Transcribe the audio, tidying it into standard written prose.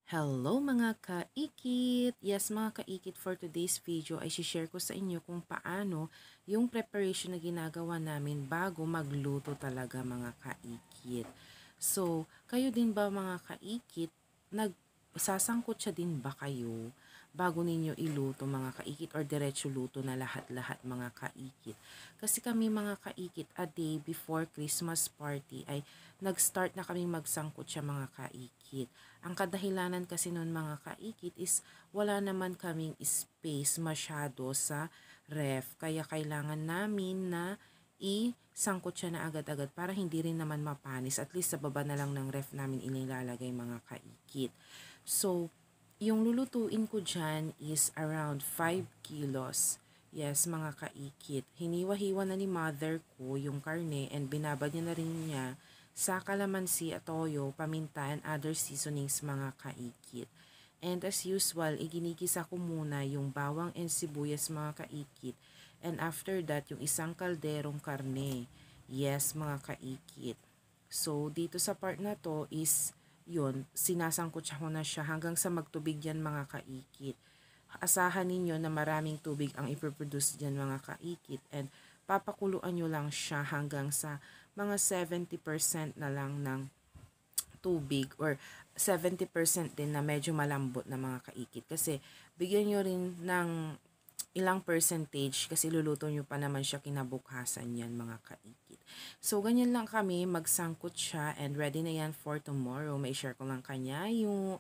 Hello mga kaikit! Yes mga kaikit, for today's video ay share ko sa inyo kung paano yung preparation na ginagawa namin bago magluto talaga mga kaikit. So, kayo din ba mga kaikit, nagsasangkot siya din ba kayo bago ninyo iluto mga kaikit or diretso luto na lahat-lahat mga kaikit? Kasi kami mga kaikit, a day before Christmas party ay nag-start na kaming magsangkot siya mga kaikit. Ang kadahilanan kasi nun mga kaikit is wala naman kaming space masyado sa ref. Kaya kailangan namin na isangkot siya na agad-agad para hindi rin naman mapanis. At least sa baba na lang ng ref namin inilalagay mga kaikit. So, yung lulutuin ko dyan is around 5 kilos. Yes, mga kaikit. Hiniwa-hiwa na ni mother ko yung karne and binabad niya na rin niya sa kalamansi at toyo, paminta, and other seasonings mga kaikit. And as usual, iginigisa ko muna yung bawang and sibuyas mga kaikit. And after that, yung isang kalderong karne. Yes, mga kaikit. So, dito sa part na to is, yun, sinasangkot ko na siya hanggang sa magtubig yan mga kaikit. Asahan ninyo na maraming tubig ang ipoproduce dyan mga kaikit. And papakuluan nyo lang siya hanggang sa mga 70% na lang ng tubig or 70% din na medyo malambot na mga kaikit. Kasi bigyan nyo rin ng ilang percentage kasi luluto nyo pa naman siya kinabukasan yan mga kaikit. So ganyan lang kami, magsangkot siya and ready na yan for tomorrow. May share ko lang kanya yung